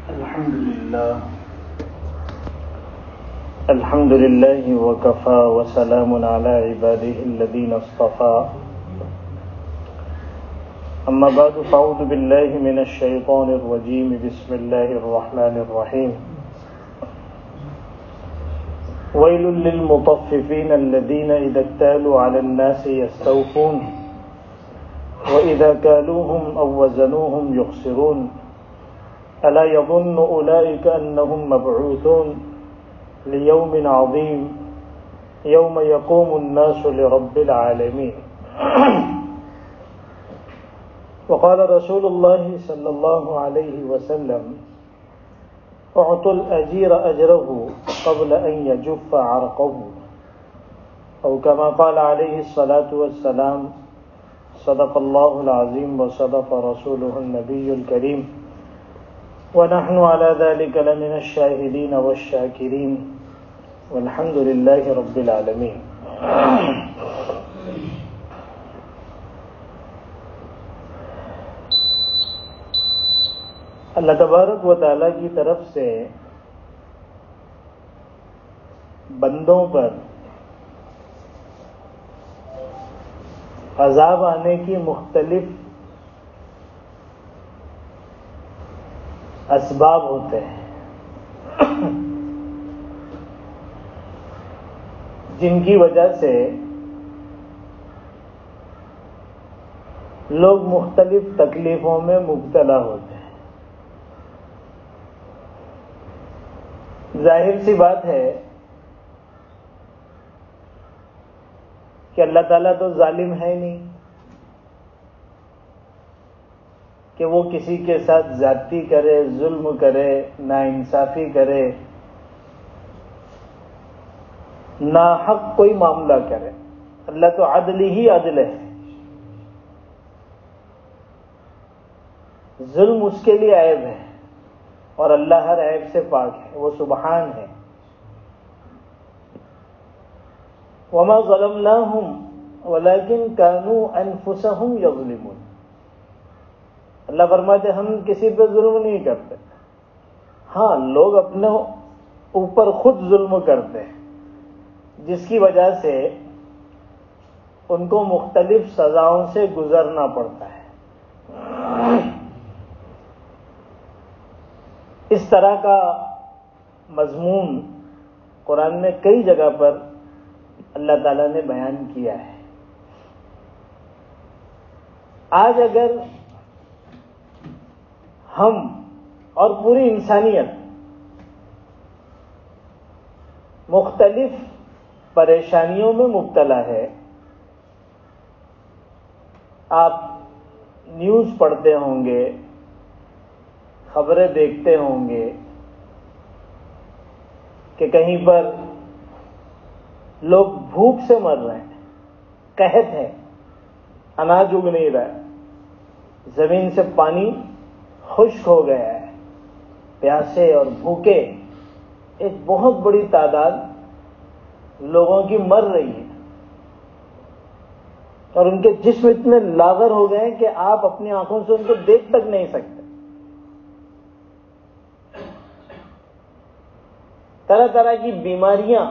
الحمد لله وكفى وسلام على عباده الذين اصطفى أما بعد فأعوذ بالله من الشيطان الرجيم بسم الله الرحمن الرحيم ويل للمطففين الذين إذا اكتالوا على الناس يستوفون وإذا كالوهم أو وزنوهم يخسرون ألا يظن أولئك أنهم مبعوثون ليوم عظيم يوم يقوم الناس لرب العالمين وقال رسول الله صلى الله عليه وسلم اعطوا الأجير أجره قبل أن يجف عرقه أو كما قال عليه الصلاة والسلام صدق الله العظيم وصدق رسوله النبي الكريم ونحن على ذلك لمن الشاهدين والشاكرين والحمد لله رب العالمين. اللہ تبارک و تعالیٰ کی طرف سے بندوں پر عذاب آنے کی مختلف اسباب ہوتے ہیں جن کی وجہ سے لوگ مختلف تکلیفوں میں مبتلا ہوتے ہیں. ظاہر سی بات ہے کہ اللہ تعالیٰ تو ظالم ہے نہیں کہ وہ کسی کے ساتھ زیادتی کرے، ظلم کرے، ناانصافی کرے، ناحق کوئی معاملہ کرے. اللہ تو عدل ہی عدل ہے. ظلم اس کے لیے عیب ہے اور اللہ ہر عیب سے پاک ہے، وہ سبحان ہے. وَمَا ظَلَمْنَاهُمْ وَلَكِنْ كَانُوا أَنفُسَهُمْ يَظْلِمُونَ. اللہ فرماتے ہم کسی پہ ظلم نہیں کرتے، ہاں لوگ اپنے اوپر خود ظلم کرتے ہیں جس کی وجہ سے ان کو مختلف سزاؤں سے گزرنا پڑتا ہے. اس طرح کا مضمون قرآن میں کئی جگہ پر اللہ تعالیٰ نے بیان کیا ہے. آج اگر ہم اور پوری انسانیت مختلف پریشانیوں میں مبتلا ہے، آپ نیوز پڑھتے ہوں گے، خبریں دیکھتے ہوں گے کہ کہیں پر لوگ بھوک سے مر رہے ہیں، قحط ہے، اناج اگ نہیں رہا ہے، زمین سے پانی خشک ہو گیا ہے، پیاسے اور بھوکے ایک بہت بڑی تعداد لوگوں کی مر رہی ہے اور ان کے جسم اتنے لاغر ہو گئے ہیں کہ آپ اپنی آنکھوں سے ان کو دیکھ تک نہیں سکتے. طرح طرح کی بیماریاں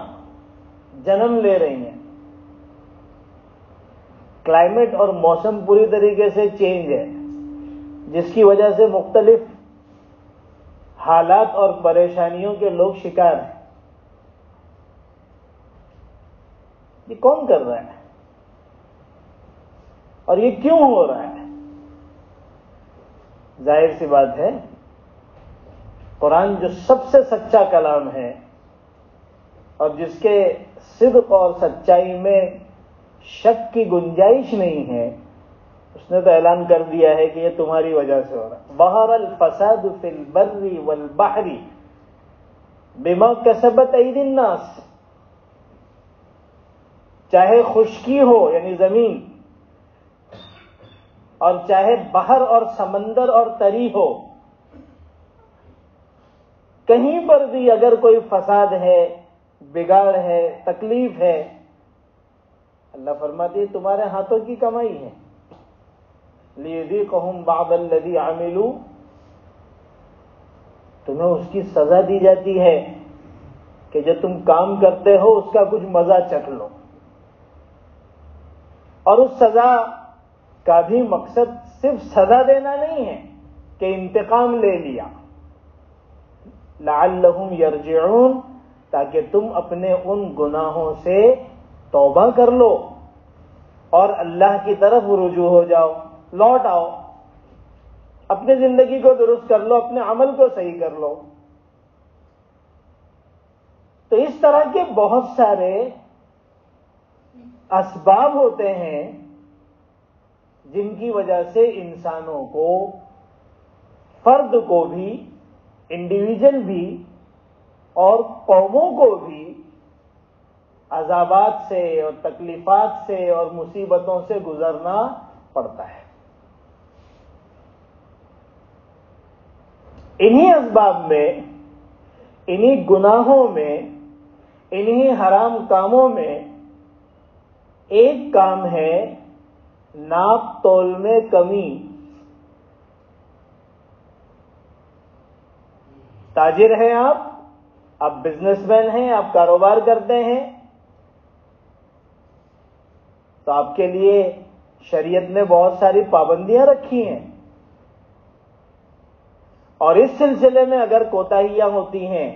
جنم لے رہی ہیں. کلائمیٹ اور موسم پوری طریقے سے چینج ہے جس کی وجہ سے مختلف حالات اور پریشانیوں کے لوگ شکار ہیں. یہ کون کر رہا ہے اور یہ کیوں ہو رہا ہے؟ ظاہر سی بات ہے قرآن جو سب سے سچا کلام ہے اور جس کے صدق اور سچائی میں شک کی گنجائش نہیں ہے، اس نے تو اعلان کر دیا ہے کہ یہ تمہاری وجہ سے ہو رہا ہے. ظہر الفساد فی البر والبحر بما کسبت ایدی الناس. چاہے خشکی ہو یعنی زمین، اور چاہے بحر اور سمندر اور تری ہو، کہیں پر بھی اگر کوئی فساد ہے، بگاڑ ہے، تکلیف ہے، اللہ فرماتی ہے تمہارے ہاتھوں کی کمائی ہے. لِيُذِيقَهُمْ بَعْضَ الَّذِي عَمِلُوا تمہیں اس کی سزا دی جاتی ہے کہ جو تم کام کرتے ہو اس کا کچھ مزہ چکھ لو. اور اس سزا کا بھی مقصد صرف سزا دینا نہیں ہے کہ انتقام لے لیا. لعلہم یرجعون، تاکہ تم اپنے ان گناہوں سے توبہ کر لو اور اللہ کی طرف رجوع ہو جاؤ، لوٹ آؤ، اپنی زندگی کو درست کر لو، اپنے عمل کو صحیح کر لو. تو اس طرح کے بہت سارے اسباب ہوتے ہیں جن کی وجہ سے انسانوں کو، فرد کو بھی، انڈیویجل بھی اور قوموں کو بھی عذابات سے اور تکلیفات سے اور مصیبتوں سے گزرنا پڑتا ہے. انہی اسباب میں، انہی گناہوں میں، انہی حرام کاموں میں ایک کام ہے ناپ تول میں کمی. تاجر ہیں آپ بزنس مین ہیں، آپ کاروبار کرتے ہیں، تو آپ کے لیے شریعت نے بہت ساری پابندیاں رکھی ہیں، اور اس سلسلے میں اگر کوتاہیاں ہوتی ہیں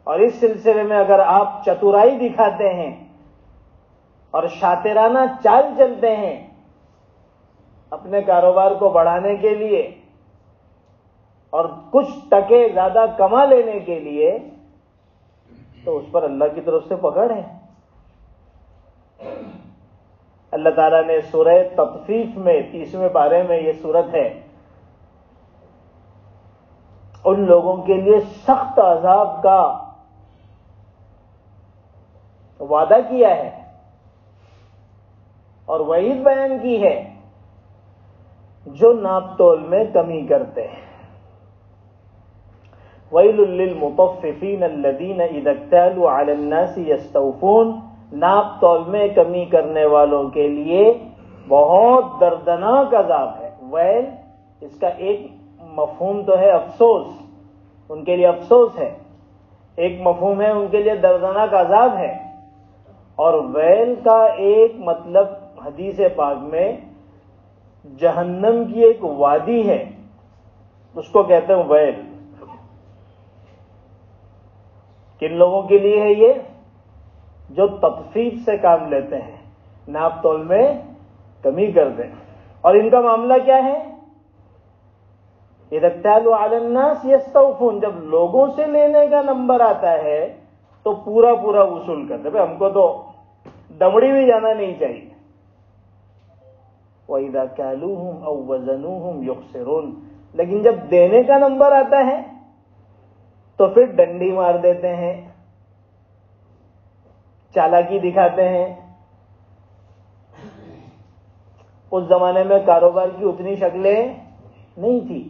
اور اس سلسلے میں اگر آپ چترائی دکھاتے ہیں اور شاطرانہ چال چلتے ہیں اپنے کاروبار کو بڑھانے کے لیے اور کچھ ٹکے زیادہ کما لینے کے لیے، تو اس پر اللہ کی طرف سے پکڑ ہے. اللہ تعالیٰ نے سورہ تطفیف میں 30ویں پارے میں یہ سورت ہے، ان لوگوں کے لیے سخت عذاب کا وعدہ کیا ہے اور وعید بیان کی ہے جو ناپ تول میں کمی کرتے ہیں. وَيْلٌ لِّلْمُطَفِّفِينَ الَّذِينَ إِذَا اكْتَالُوا عَلَى النَّاسِ يَسْتَوْفُونَ. ناپ تول میں کمی کرنے والوں کے لیے بہت دردناک عذاب ہے. ویل اس کا ایک مفہوم تو ہے افسوس، ان کے لیے افسوس ہے، ایک مفہوم ہے ان کے لیے دردناک عذاب ہے، اور ویل کا ایک مطلب حدیث پاک میں جہنم کی ایک وادی ہے، اس کو کہتے ہیں ویل. کن لوگوں کے لیے ہے یہ؟ جو تطفیف سے کام لیتے ہیں، ناپ تول میں کمی کر دیں. اور ان کا معاملہ کیا ہے؟ اذا اکتالوا علی الناس یستوفون. جب لوگوں سے لینے کا نمبر آتا ہے تو پورا پورا وصول کرتے. بھائی ہم کو تو دمڑی بھی جانا نہیں چاہیے. وَإِذَا كَالُوهُمْ أَوْ وَزَنُوهُمْ يُخْسِرُونَ. لیکن جب دینے کا نمبر آتا ہے تو پھر ڈنڈی مار دیتے ہیں، چالاکی دکھاتے ہیں. اس زمانے میں کاروبار کی اتنی شکلیں نہیں تھی،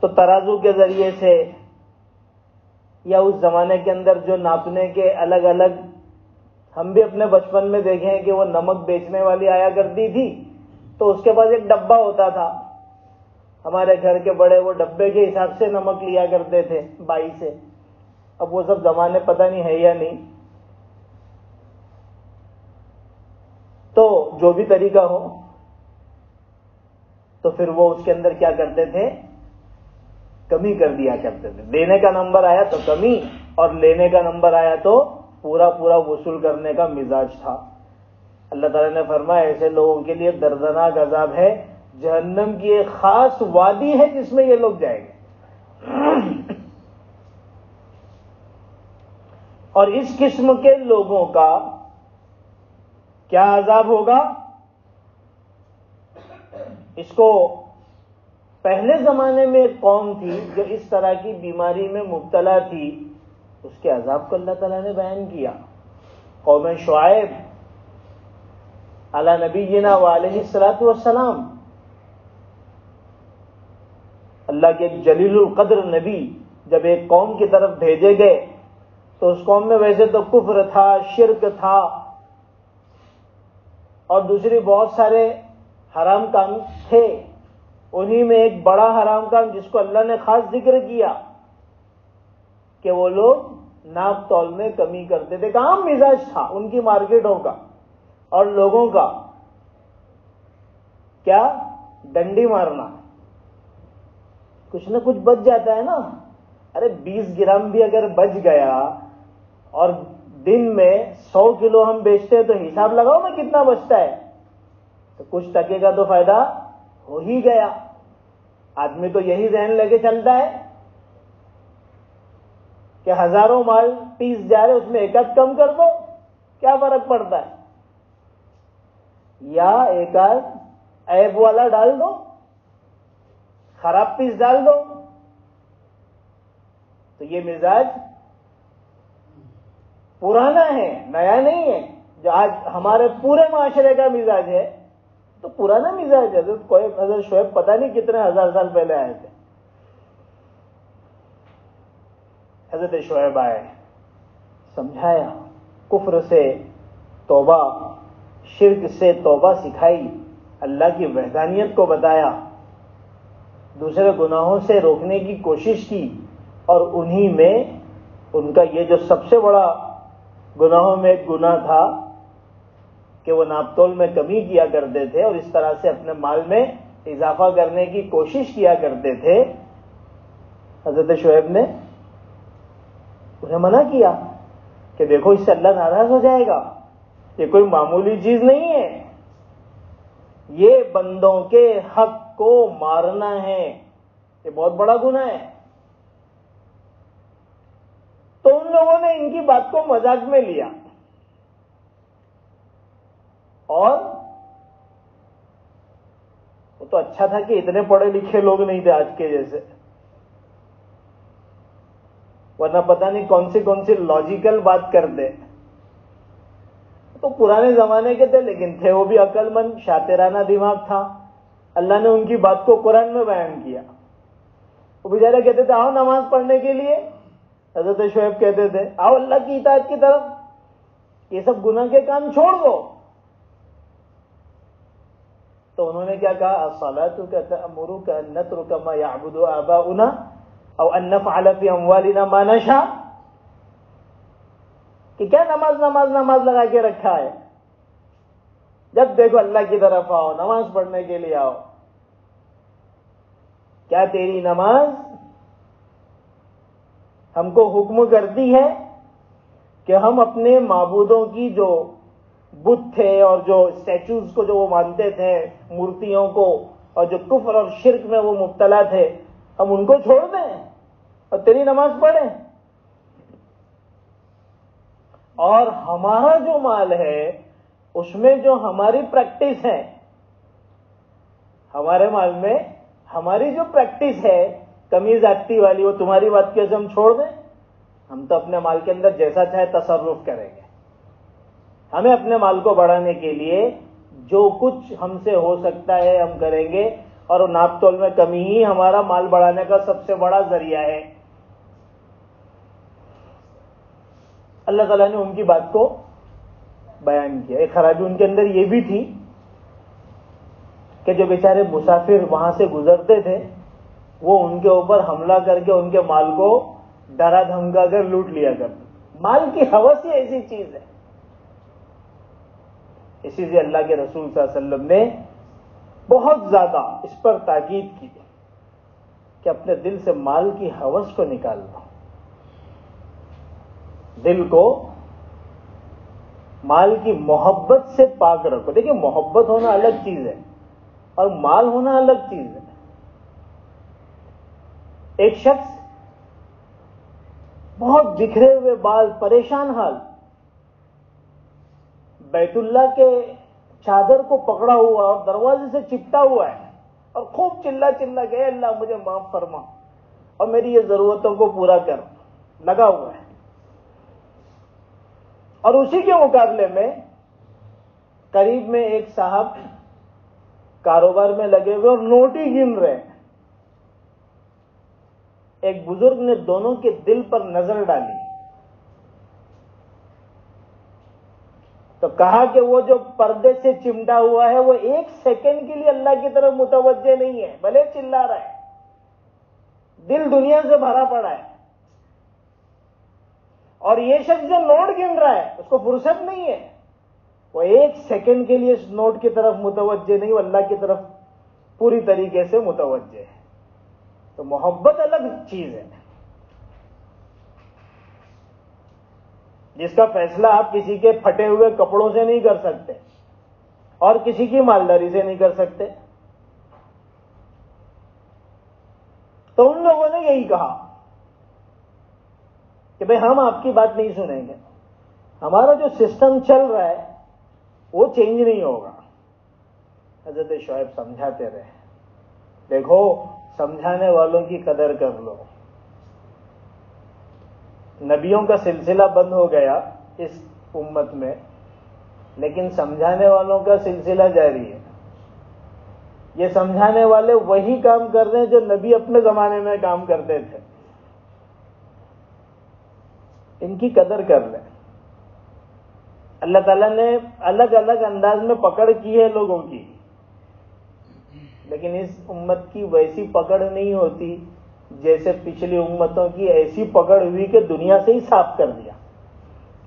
تو ترازو کے ذریعے سے یا اس زمانے کے اندر جو ناپنے کے الگ الگ، ہم بھی اپنے بچپن میں دیکھے ہیں کہ وہ نمک بیچنے والی آیا کرتی تھی، تو اس کے پاس ایک ڈبہ ہوتا تھا. ہمارے گھر کے بڑے وہ ڈبے کے حساب سے نمک لیا کرتے تھے بائی سے. اب وہ سب زمانے پتہ نہیں ہے یا نہیں، تو جو بھی طریقہ ہو، تو پھر وہ اس کے اندر کیا کرتے تھے؟ کمی کر دیا کرتے تھے. دینے کا نمبر آیا تو کمی، اور لینے کا نمبر آیا تو پورا پورا وصول کرنے کا مزاج تھا. اللہ تعالیٰ نے فرمایا ایسے لوگوں کے لیے دردناک عذاب ہے، جہنم کی ایک خاص وادی ہے جس میں یہ لوگ جائیں گے. اور اس قسم کے لوگوں کا کیا عذاب ہوگا؟ اس کو پہلے زمانے میں ایک قوم تھی جو اس طرح کی بیماری میں مبتلا تھی، اس کے عذاب کو اللہ تعالیٰ نے بیان کیا. قوم شعیب علی نبینا وعلیہ الصلوۃ والسلام، اللہ کے جلیل القدر نبی جب ایک قوم کی طرف بھیجے گئے تو اس قوم میں ویسے تو کفر تھا، شرک تھا، اور دوسری بہت سارے حرام کام تھے، انہی میں ایک بڑا حرام کام جس کو اللہ نے خاص ذکر کیا کہ وہ لوگ ناپ تول میں کمی کرتے تھے. عام مزاج تھا ان کی مارکیٹوں کا اور لوگوں کا کیا ڈنڈی مارنا. کچھ نہ کچھ بچ جاتا ہے نا. ارے 20 گرام بھی اگر بچ گیا اور دن میں 100 کلو ہم بیچتے ہیں تو حساب لگاؤ نا کتنا بچتا ہے. تو کچھ ٹکے کا تو فائدہ ہو ہی گیا. آدمی تو یہی ذہن لے کے چلتا ہے کہ ہزاروں مال پیس جا رہے اس میں ایک آدھ کم کر دو کیا فرق پڑتا ہے, یا ایک آدھ عیب والا ڈال دو, خراب پیس ڈال دو. تو یہ مزاج پرانا ہے, نیا نہیں ہے. جو آج ہمارے پورے معاشرے کا مزاج ہے تو پرانا مزاج ہے. کوئی حضرت شعیب پتہ نہیں کتنے ہزار سال پہلے آئے تھے. حضرت شعیب آئے, سمجھایا, کفر سے توبہ, شرک سے توبہ سکھائی, اللہ کی وحدانیت کو بتایا, دوسرے گناہوں سے روکنے کی کوشش کی. اور انہی میں ان کا یہ جو سب سے بڑا گناہوں میں ایک گناہ تھا کہ وہ ناپ تول میں کمی کیا کرتے تھے اور اس طرح سے اپنے مال میں اضافہ کرنے کی کوشش کیا کرتے تھے. حضرت شعیب نے انہیں منع کیا کہ دیکھو اس سے اللہ ناراض ہو جائے گا, یہ کوئی معمولی چیز نہیں ہے, یہ بندوں کے حق کو مارنا ہے, یہ بہت بڑا گناہ ہے. تو ان لوگوں نے ان کی بات کو مذاق میں لیا اور وہ تو اچھا تھا کہ اتنے پڑھے لکھے لوگ نہیں تھے آج کے جیسے, ورنہ پتہ نہیں کون سی لاجیکل بات کرتے. تو پرانے زمانے کے تھے لیکن تھے وہ بھی عقل مند, شاطرانہ دماغ تھا. اللہ نے ان کی بات کو قرآن میں بیان کیا. وہ بیچارے کہتے تھے آؤ نماز پڑھنے کے لیے, حضرت شعیب کہتے تھے آؤ اللہ کی اطاعت کی طرف, یہ سب گناہ کے کام چھوڑ دو. تو انہوں نے کیا کہا, الصلاۃ تأمرک ان نترک ما یعبد آباؤنا او ان نفعل فی اموالنا ما نشاء. کہ کیا نماز لگا کے رکھا ہے, جب دیکھو اللہ کی طرف آؤ, نماز پڑھنے کے لیے آؤ. کیا تیری نماز ہم کو حکم کرتی ہے کہ ہم اپنے معبودوں کی جو بت تھے اور جو اسٹیچوز کو جو وہ مانتے تھے, مورتیوں کو, اور جو کفر اور شرک میں وہ مبتلا تھے, ہم ان کو چھوڑ دیں اور تیری نماز پڑھیں؟ اور ہمارا جو مال ہے اس میں جو ہماری پریکٹس ہے, ہمارے مال میں ہماری جو پریکٹس ہے کمی زیادتی والی, وہ تمہاری بات کیسے ہم چھوڑ دیں؟ ہم تو اپنے مال کے اندر جیسا چاہے تصرف کریں گے. ہمیں اپنے مال کو بڑھانے کے لیے جو کچھ ہم سے ہو سکتا ہے ہم کریں گے, اور ناپ تول میں کمی ہی ہمارا مال بڑھانے کا سب سے بڑا ذریعہ ہے. اللہ تعالیٰ نے ان کی بات کو بیان کیا. ایک خرابی ان کے اندر یہ بھی تھی کہ جو بیچارے مسافر وہاں سے گزرتے تھے وہ ان کے اوپر حملہ کر کے ان کے مال کو ڈرا دھمکا کر لوٹ لیا کرتے. مال کی ہوس ہی ایسی چیز ہے. اسی لیے اللہ کے رسول صلی اللہ علیہ وسلم نے بہت زیادہ اس پر تاکید کی کہ اپنے دل سے مال کی ہوس کو نکال دو, دل کو مال کی محبت سے پاک رکھو. دیکھیں محبت ہونا الگ چیز ہے اور مال ہونا الگ چیز ہے. ایک شخص بہت بکھرے ہوئے بال, پریشان حال, بیت اللہ کے چادر کو پکڑا ہوا اور دروازے سے چپٹا ہوا ہے اور خوب چلا کہ اللہ مجھے معاف فرما اور میری یہ ضرورتوں کو پورا کر, لگا ہوا ہے. اور اسی کے مقابلے میں قریب میں ایک صاحب کاروبار میں لگے ہوئے اور نوٹ ہی گن رہے ہیں. ایک بزرگ نے دونوں کے دل پر نظر ڈالی تو کہا کہ وہ جو پردے سے چمٹا ہوا ہے وہ ایک سیکنڈ کے لیے اللہ کی طرف متوجہ نہیں ہے، بھلے چلا رہا ہے، دل دنیا سے بھرا پڑا ہے. اور یہ شخص جو نوٹ گن رہا ہے اس کو فرصت نہیں ہے، وہ ایک سیکنڈ کے لیے اس نوٹ کی طرف متوجہ نہیں، وہ اللہ کی طرف پوری طریقے سے متوجہ ہے. تو محبت الگ چیز ہے، جس کا فیصلہ آپ کسی کے پھٹے ہوئے کپڑوں سے نہیں کر سکتے اور کسی کی مالداری سے نہیں کر سکتے. تو ان لوگوں نے یہی کہا کہ بھئی ہم آپ کی بات نہیں سنیں گے، ہمارا جو سسٹم چل رہا ہے وہ چینج نہیں ہوگا. حضرت شعیب سمجھاتے رہے، دیکھو سمجھانے والوں کی قدر کر لو. نبیوں کا سلسلہ بند ہو گیا اس امت میں، لیکن سمجھانے والوں کا سلسلہ جاری ہے. یہ سمجھانے والے وہی کام کر رہے ہیں جو نبی اپنے زمانے میں کام کرتے تھے. ان کی قدر کر لیں. اللہ تعالیٰ نے الگ الگ انداز میں پکڑ کی ہے لوگوں کی، لیکن اس امت کی ویسی پکڑ نہیں ہوتی جیسے پچھلی امتوں کی ایسی پکڑ ہوئی کہ دنیا سے ہی صاف کر دیا.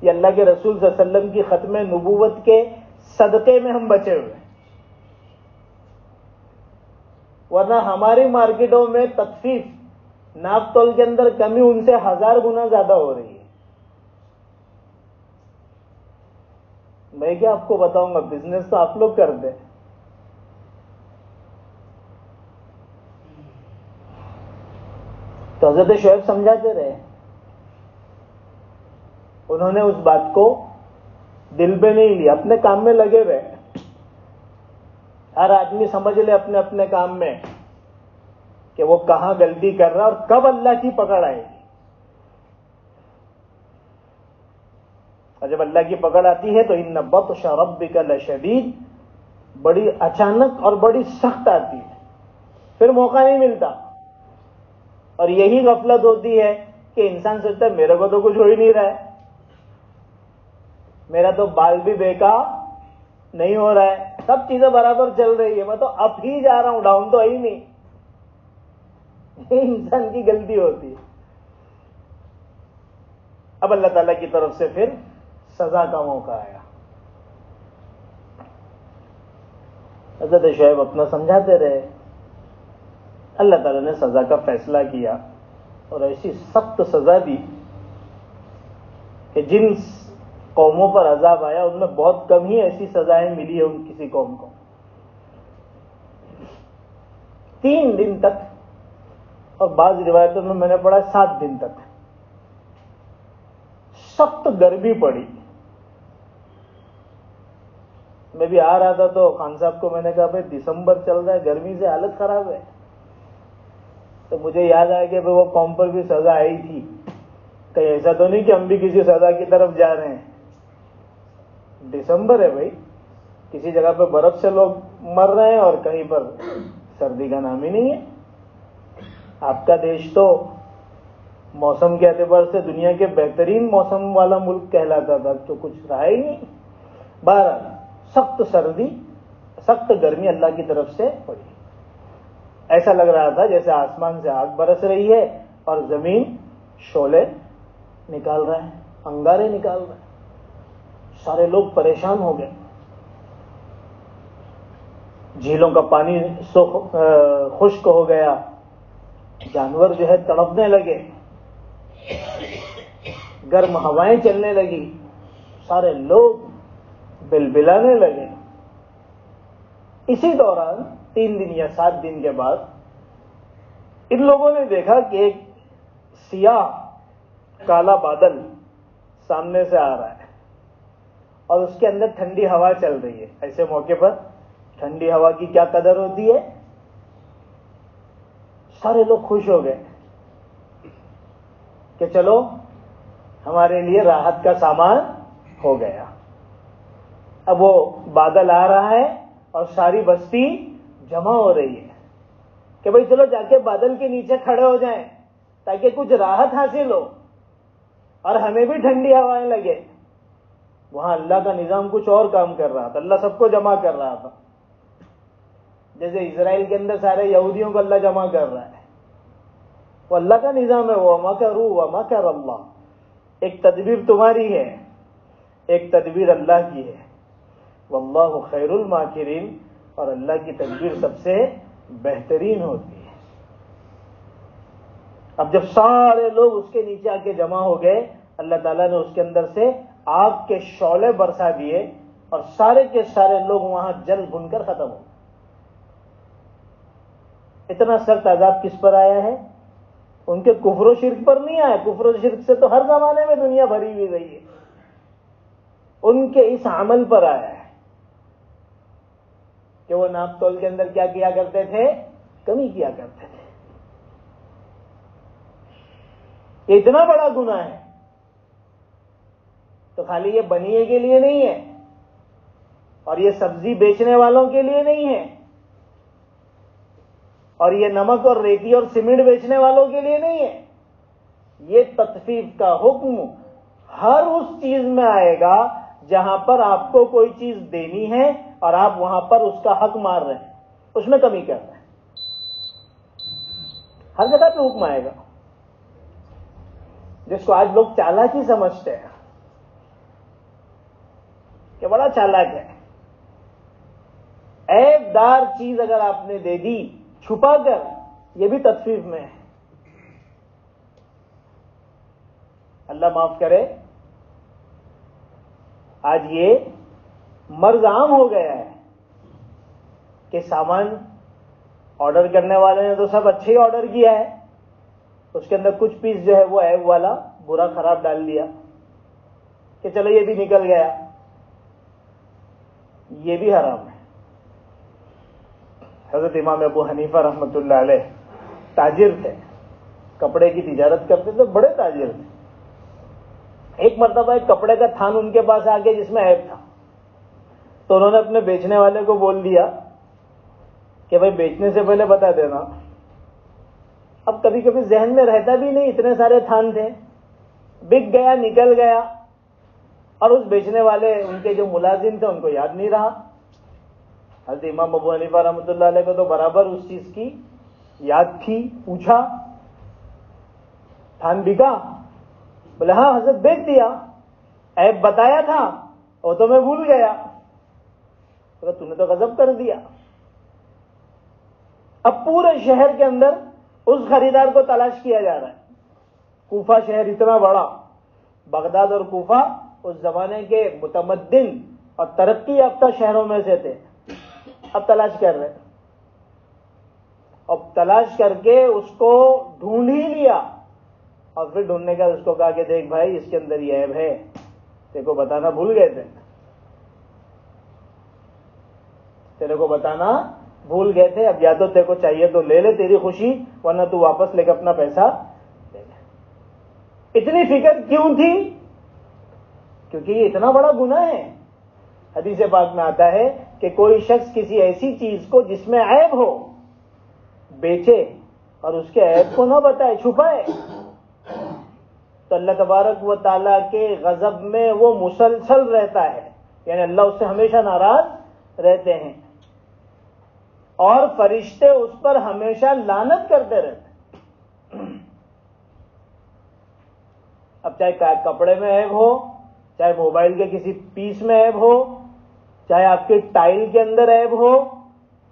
یہ اللہ کے رسول صلی اللہ علیہ وسلم کی ختم نبوت کے صدقے میں ہم بچے ہوئے، ورنہ ہماری مارکیٹوں میں تخفیف، ناپ تول کے اندر کمی ان سے 1000 گنا زیادہ ہو رہی ہے. میں کیا آپ کو بتاؤں گا، بزنس تو آپ لوگ کرتے ہیں. تو حضرت شعیب سمجھاتے رہے، انہوں نے اس بات کو دل پہ نہیں لیا، اپنے کام میں لگے رہے. ہر آدمی سمجھ لے اپنے اپنے کام میں کہ وہ کہاں غلطی کر رہا ہے اور کب اللہ کی پکڑ آئے گی. اور جب اللہ کی پکڑ آتی ہے تو ان بطش ربک لشدید، بڑی اچانک اور بڑی سخت آتی ہے، پھر موقع نہیں ملتا. اور یہی غفلت ہوتی ہے کہ انسان سوچتا ہے میرے کو تو کچھ ہو ہی نہیں رہا ہے، میرا تو بال بھی بیکا نہیں ہو رہا ہے، سب چیزیں برابر چل رہی ہے، میں تو اپ ہی جا رہا ہوں، ڈاؤن تو ہے ہی نہیں. یہ انسان کی غلطی ہوتی ہے. اب اللہ تعالیٰ کی طرف سے پھر سزا کا موقع آیا. حضرت شعیب اپنا سمجھاتے رہے، اللہ تعالیٰ نے سزا کا فیصلہ کیا اور ایسی سخت سزا دی کہ جن قوموں پر عذاب آیا ان میں بہت کم ہی ایسی سزائیں ملی ہیں کسی قوم کو. 3 دن تک، اور بعض روایتوں میں نے پڑھا 7 دن تک سخت گرمی پڑی. میں بھی آ رہا تھا تو خان صاحب کو میں نے کہا بھائی دسمبر چل رہا ہے، گرمی سے حالت خراب ہے. تو مجھے یاد آیا کہ وہ قوم پر بھی سزا آئی تھی، کہیں ایسا تو نہیں کہ ہم بھی کسی سزا کی طرف جا رہے ہیں. دسمبر ہے بھائی، کسی جگہ پہ برف سے لوگ مر رہے ہیں اور کہیں پر سردی کا نام ہی نہیں ہے. آپ کا دیش تو موسم کے اعتبار سے دنیا کے بہترین موسم والا ملک کہلاتا تھا، تو کچھ رہا ہی نہیں. بہرحال سخت سردی، سخت گرمی اللہ کی طرف سے پڑی. ایسا لگ رہا تھا جیسے آسمان سے آگ برس رہی ہے اور زمین شعلے نکال رہا ہے، انگارے نکال رہا ہے. سارے لوگ پریشان ہو گئے. جھیلوں کا پانی خشک ہو گیا، جانور جو ہے تڑپنے لگے، گرم ہوائیں چلنے لگی، سارے لوگ بلبلانے لگے. اسی دوران 3 دن یا 7 دن کے بعد ان لوگوں نے دیکھا کہ ایک سیاہ کالا بادل سامنے سے آ رہا ہے اور اس کے اندر ٹھنڈی ہوا چل رہی ہے. ایسے موقع پر ٹھنڈی ہوا کی کیا قدر ہوتی ہے. سارے لوگ خوش ہو گئے کہ چلو ہمارے لیے راحت کا سامان ہو گیا. اب وہ بادل آ رہا ہے اور ساری بستی جمع ہو رہی ہے کہ بھئی چلو جا کے بادل کے نیچے کھڑے ہو جائیں تاکہ کچھ راحت حاصل ہو اور ہمیں بھی ٹھنڈی ہوائیں لگے. وہاں اللہ کا نظام کچھ اور کام کر رہا تھا، اللہ سب کو جمع کر رہا تھا. جیسے اسرائیل کے اندر سارے یہودیوں کو اللہ جمع کر رہا ہے، وہ اللہ کا نظام ہے. وَمَكَرُوا وَمَكَرَ اللَّهُ. ایک تدبیر تمہاری ہے، ایک تدبیر اللہ کی ہے. وَاللَّهُ خَيْرُ الْمَاكِرِينَ. اور اللہ کی تدبیر سب سے بہترین ہوتی ہے. اب جب سارے لوگ اس کے نیچے آ کے جمع ہو گئے، اللہ تعالیٰ نے اس کے اندر سے آگ کے شعلے برسا دیے اور سارے کے سارے لوگ وہاں جل بھن کر ختم ہو گئے. اتنا سخت عذاب کس پر آیا ہے؟ ان کے کفر و شرک پر نہیں آیا. کفر و شرک سے تو ہر زمانے میں دنیا بھری ہوئی رہی ہے. ان کے اس عمل پر آیا ہے کہ وہ ناپ تول کے اندر کیا کیا کرتے تھے؟ کمی کیا کرتے تھے. یہ اتنا بڑا گناہ ہے تو خالی یہ بنیے کے لیے نہیں ہے اور یہ سبزی بیچنے والوں کے لیے نہیں ہے اور یہ نمک اور ریتی اور سیمنٹ بیچنے والوں کے لیے نہیں ہے. یہ تطفیف کا حکم ہر اس چیز میں آئے گا جہاں پر آپ کو کوئی چیز دینی ہے اور آپ وہاں پر اس کا حق مار رہے ہیں، اس میں کمی کر رہے ہیں. ہر جگہ پہ حکم آئے گا. جس کو آج لوگ چالاکی سمجھتے ہیں کہ بڑا چالاک ہے، عیب دار چیز اگر آپ نے دے دی چھپا کر، یہ بھی تطفیف میں ہے. اللہ معاف کرے. آج یہ مرض عام ہو گیا ہے کہ سامان آرڈر کرنے والے نے تو سب اچھے ہی آرڈر کیا ہے، اس کے اندر کچھ پیس جو ہے وہ عیب والا برا خراب ڈال دیا کہ چلو یہ بھی نکل گیا. یہ بھی حرام ہے. حضرت امام ابو حنیفہ رحمۃ اللہ علیہ تاجر تھے، کپڑے کی تجارت کرتے تھے، بڑے تاجر تھے. ایک مرتبہ ایک کپڑے کا تھان ان کے پاس آ گیا جس میں عیب تھا، تو انہوں نے اپنے بیچنے والے کو بول دیا کہ بھائی بیچنے سے پہلے بتا دینا. اب کبھی کبھی ذہن میں رہتا بھی نہیں، اتنے سارے تھان تھے، بک گیا نکل گیا اور اس بیچنے والے ان کے جو ملازم تھے ان کو یاد نہیں رہا. حضرت امام ابو حنیفہ رحمۃ اللہ علیہ کو تو برابر اس چیز کی یاد تھی. پوچھا تھان بکا؟ بولے ہاں حضرت بیچ دیا. عیب بتایا تھا وہ تو میں بھول گیا. تم نے تو غضب کر دیا. اب پورے شہر کے اندر اس خریدار کو تلاش کیا جا رہا ہے. کوفہ شہر اتنا بڑا، بغداد اور کوفہ اس زمانے کے متمدن اور ترقی یافتہ شہروں میں سے تھے. اب تلاش کر رہے، اب تلاش کر کے اس کو ڈھونڈ ہی لیا اور پھر ڈھونڈنے کا اس کو کہا کہ دیکھ بھائی اس کے اندر یہ عیب ہے، تیرے کو بتانا بھول گئے تھے، تیرے کو بتانا بھول گئے تھے. اب یا تو تیرے کو چاہیے تو لے لے تیری خوشی، ورنہ تو واپس لے کے اپنا پیسہ لے لے. اتنی فکر کیوں تھی؟ کیونکہ یہ اتنا بڑا گناہ ہے. حدیث پاک میں آتا ہے کہ کوئی شخص کسی ایسی چیز کو جس میں عیب ہو بیچے اور اس کے عیب کو نہ بتائے، چھپائے، تو اللہ تبارک و تعالیٰ کے غضب میں وہ مسلسل رہتا ہے. یعنی اللہ اس سے ہمیشہ ناراض رہتے ہیں اور فرشتے اس پر ہمیشہ لعنت کرتے رہتے ہیں. اب چاہے کپڑے میں عیب ہو، چاہے موبائل کے کسی پیس میں عیب ہو، چاہے آپ کے ٹائل کے اندر عیب ہو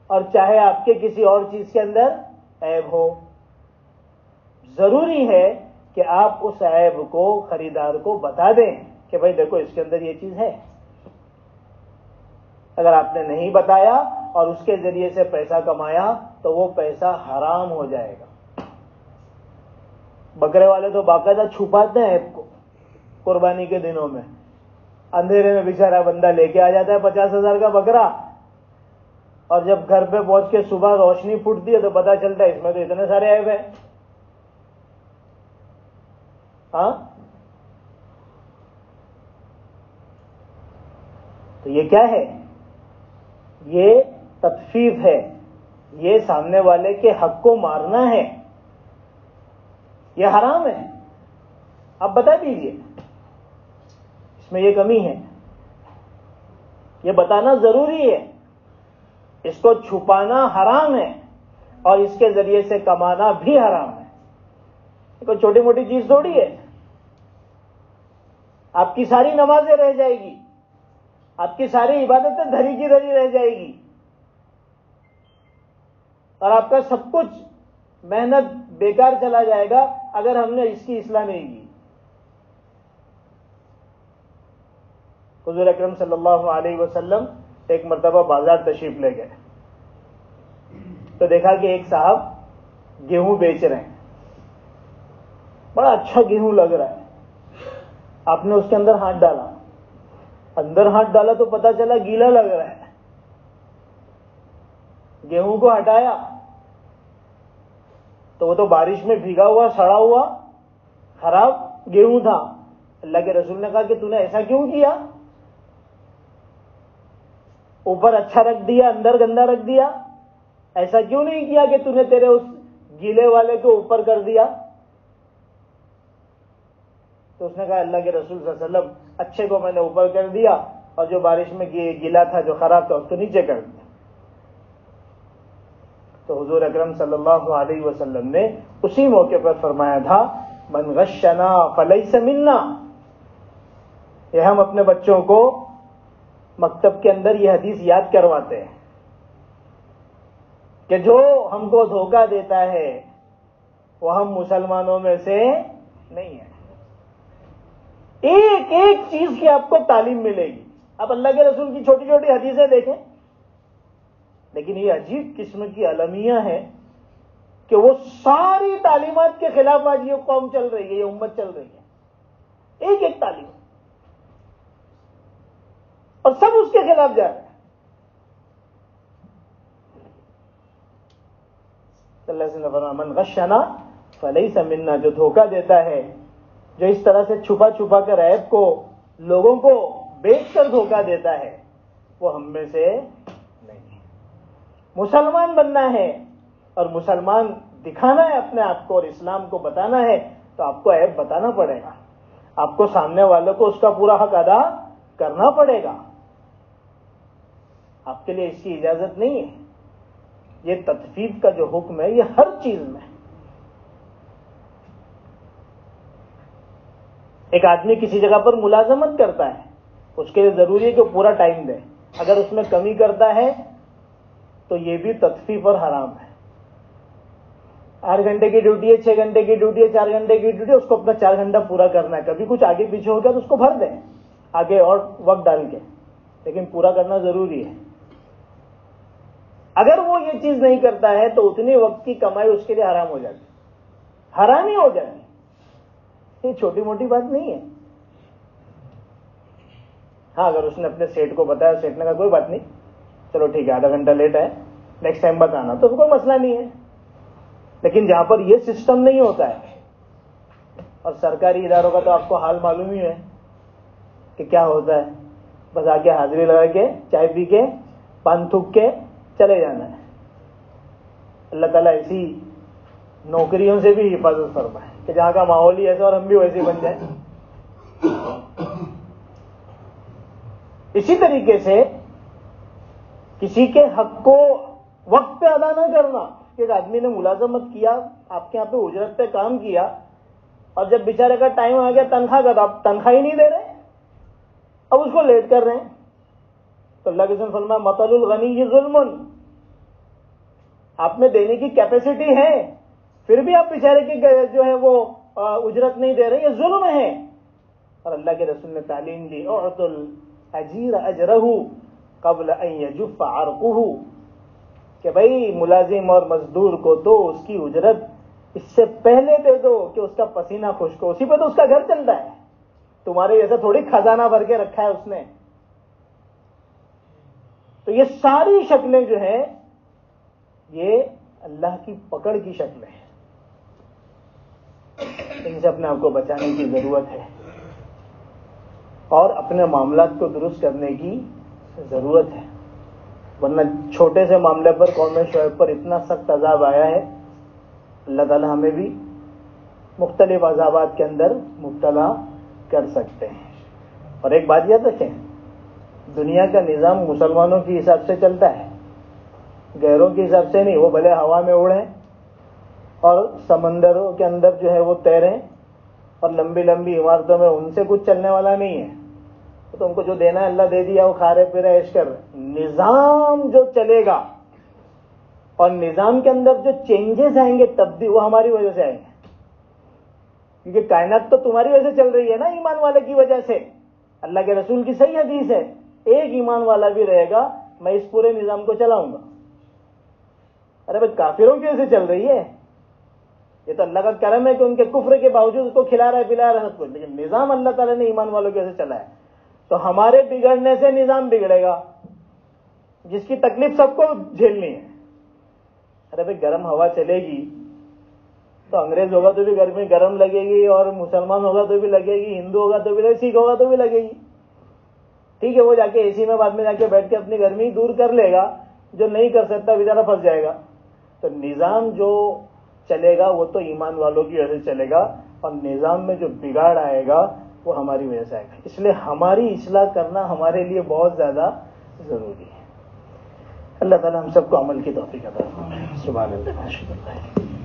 اور چاہے آپ کے کسی اور چیز کے اندر عیب ہو، ضروری ہے کہ آپ اس عیب کو خریدار کو بتا دیں کہ بھائی دیکھو اس کے اندر یہ چیز ہے. اگر آپ نے نہیں بتایا اور اس کے ذریعے سے پیسہ کمایا تو وہ پیسہ حرام ہو جائے گا. بکرے والے تو باقاعدہ چھپاتے ہیں عیب کو قربانی کے دنوں میں. اندھیرے میں بیچارہ بندہ لے کے آ جاتا ہے 50,000 کا بکرا، اور جب گھر پہ پہنچ کے صبح روشنی پھوٹتی ہے تو پتا چلتا ہے اس میں تو اتنے سارے عیب ہیں. ہاں، تو یہ کیا ہے؟ یہ تطفیف ہے، یہ سامنے والے کے حق کو مارنا ہے، یہ حرام ہے. آپ بتا دیجئے اس میں یہ کمی ہے. یہ بتانا ضروری ہے. اس کو چھپانا حرام ہے اور اس کے ذریعے سے کمانا بھی حرام ہے. یہ کوئی چھوٹی موٹی چیز تھوڑی ہے. آپ کی ساری نمازیں رہ جائے گی, آپ کی ساری عبادتیں دھری کی دھری رہ جائے گی, اور آپ کا سب کچھ محنت بیکار چلا جائے گا اگر ہم نے اس کی اصلاح نہیں کی. حضور اکرم صلی اللہ علیہ وسلم ایک مرتبہ بازار تشریف لے گئے تو دیکھا کہ ایک صاحب گیہوں بیچ رہے ہیں. بڑا اچھا گیہوں لگ رہا ہے. آپ نے اس کے اندر ہاتھ ڈالا, تو پتا چلا گیلا لگ رہا ہے. گیہوں کو ہٹایا تو وہ تو بارش میں بھیگا ہوا, سڑا ہوا, خراب گیہوں تھا. اللہ کے رسول نے کہا کہ تو نے ایسا کیوں کیا؟ اوپر اچھا رکھ دیا, اندر گندا رکھ دیا. ایسا کیوں نہیں کیا کہ تو نے تیرے اس گیلے والے کو اوپر کر دیا؟ تو اس نے کہا اللہ کے رسول صلی اللہ علیہ وسلم, اچھے کو میں نے اوپر کر دیا اور جو بارش میں گیلا تھا, جو خراب تھا, اس کو نیچے کر دیا. تو حضور اکرم صلی اللہ علیہ وسلم نے اسی موقع پر فرمایا تھا, من غشنا فلیس منا. یہ ہم اپنے بچوں کو مکتب کے اندر یہ حدیث یاد کرواتے ہیں کہ جو ہم کو دھوکہ دیتا ہے وہ ہم مسلمانوں میں سے نہیں ہے. ایک ایک چیز کی آپ کو تعلیم ملے گی. آپ اللہ کے رسول کی چھوٹی چھوٹی حدیثیں دیکھیں, لیکن یہ عجیب قسم کی المیہ ہے کہ وہ ساری تعلیمات کے خلاف آج یہ قوم چل رہی ہے, یہ امت چل رہی ہے. ایک ایک تعلیم, اور سب اس کے خلاف جا رہے ہیں. اللہ سے فرمایا من غشنا فلیس منا. جو دھوکہ دیتا ہے, جو اس طرح سے چھپا چھپا کر عیب کو لوگوں کو بیچ کر دھوکہ دیتا ہے, وہ ہم میں سے نہیں ہے. مسلمان بننا ہے اور مسلمان دکھانا ہے اپنے آپ کو اور اسلام کو بتانا ہے تو آپ کو عیب بتانا پڑے گا. آپ کو سامنے والوں کو اس کا پورا حق ادا کرنا پڑے گا. آپ کے لیے اس کی اجازت نہیں ہے. یہ تطفیف کا جو حکم ہے یہ ہر چیز میں. ایک آدمی کسی جگہ پر ملازمت کرتا ہے, اس کے لیے ضروری ہے کہ پورا ٹائم دے. اگر اس میں کمی کرتا ہے تو یہ بھی تطفیف اور حرام ہے. 8 گھنٹے کی ڈیوٹی ہے, 6 گھنٹے کی ڈیوٹی ہے, 4 گھنٹے کی ڈیوٹی ہے, اس کو اپنا 4 گھنٹہ پورا کرنا ہے. کبھی کچھ آگے پیچھے ہو گیا تو اس کو بھر دیں آگے اور وقت ڈال کے, لیکن پورا کرنا ضروری ہے. اگر وہ یہ چیز نہیں کرتا ہے تو اتنی وقت کی کمائی اس کے لیے حرام ہو جاتی, حرام ہی ہو جاتی. یہ چھوٹی موٹی بات نہیں ہے. ہاں, اگر اس نے اپنے سیٹ کو بتایا, سیٹ نے کہا کوئی بات نہیں, چلو ٹھیک ہے, آدھا گھنٹہ لیٹ ہے, نیکسٹ ٹائم بتانا, تو کوئی مسئلہ نہیں ہے. لیکن جہاں پر یہ سسٹم نہیں ہوتا ہے, اور سرکاری اداروں کا تو آپ کو حال معلوم ہی ہے کہ کیا ہوتا ہے. بس آ کے حاضری لگا کے, چائے پی کے, پان تھوک کے چلے جانا ہے. اللہ تعالیٰ ایسی نوکریوں سے بھی حفاظت فرمائے کہ جہاں کا ماحول ہی ایسا اور ہم بھی ویسے بن جائیں. اسی طریقے سے کسی کے حق کو وقت پہ ادا نہ کرنا. ایک آدمی نے ملازمت کیا, آپ کے یہاں پہ اجرت پہ کام کیا, اور جب بیچارے کا ٹائم آ گیا تنخواہ کا, تو آپ تنخواہ ہی نہیں دے رہے, اب اس کو لیٹ کر رہے ہیں. تو اللہ کے فرمایا مثل الغنی ظلم. آپ میں دینے کی کیپیسٹی ہے, پھر بھی آپ بیچارے کی جو ہے وہ اجرت نہیں دے رہے, یہ ظلم ہے. اور اللہ کے رسول نے تعلیم دی, اعطوا الاجیر اجرہ قبل ان یجف عرقہ, کہ بھائی ملازم اور مزدور کو تو اس کی اجرت اس سے پہلے دے دو کہ اس کا پسینہ خشک ہو. اسی پہ تو اس کا گھر چلتا ہے. تمہارے جیسا تھوڑی خزانہ بھر کے رکھا ہے اس نے. تو یہ ساری شکلیں جو ہیں یہ اللہ کی پکڑ کی شکلیں ہیں. ان سے اپنے آپ کو بچانے کی ضرورت ہے اور اپنے معاملات کو درست کرنے کی ضرورت ہے. ورنہ چھوٹے سے معاملے پر قوم شعیب پر اتنا سخت عذاب آیا ہے. اللہ تعالی ہمیں بھی مختلف عذابات کے اندر مبتلا کر سکتے ہیں. اور ایک بات یاد رکھیں دنیا کا نظام مسلمانوں کے حساب سے چلتا ہے، غیروں کے حساب سے نہیں. وہ بھلے ہوا میں اڑیں اور سمندروں کے اندر جو ہے وہ تیریں اور لمبی لمبی عمارتوں میں، ان سے کچھ چلنے والا نہیں ہے. تو ان کو جو دینا ہے اللہ دے دیا، وہ کھا رہے پی رہے عیش کر رہے. نظام جو چلے گا اور نظام کے اندر جو چینجز آئیں گے تبدیل، وہ ہماری وجہ سے آئیں گے. کیونکہ کائنات تو تمہاری وجہ سے چل رہی ہے نا، ایمان والے کی وجہ سے. اللہ کے رسول کی صحیح حدیث ہے، ایک ایمان والا بھی رہے گا میں اس پورے نظام کو چلاؤں گا. ارے بھائی کافروں کی وجہ سے چل رہی ہے، یہ تو اللہ کا کرم ہے کہ ان کے کفر کے باوجود اس کو کھلا رہا ہے پلا رہا ہے سب کچھ، لیکن نظام اللہ تعالیٰ نے ایمان والوں کی وجہ سے چلا ہے. تو ہمارے بگڑنے سے نظام بگڑے گا، جس کی تکلیف سب کو جھیلنی ہے. ارے بھائی گرم ہوا چلے گی تو انگریز ہوگا تو بھی گرمی گرم لگے گی، اور مسلمان ہوگا تو بھی لگے گی، ہندو ہوگا تو بھی لگے گی، سکھ ہوگا تو بھی لگے گی. ٹھیک ہے، وہ جا کے اے سی میں بعد میں جا کے بیٹھ کے اپنی گرمی دور کر لے گا، جو نہیں کر سکتا بیچارہ پھنس جائے گا. تو نظام جو چلے گا وہ تو ایمان والوں کی وجہ سے چلے گا، اور نظام میں جو بگاڑ آئے گا وہ ہماری وجہ سے آئے گا. اس لیے ہماری اصلاح کرنا ہمارے لیے بہت زیادہ ضروری ہے. اللہ تعالیٰ ہم سب کو عمل کی توفیق عطا فرمائے. سبحان اللہ.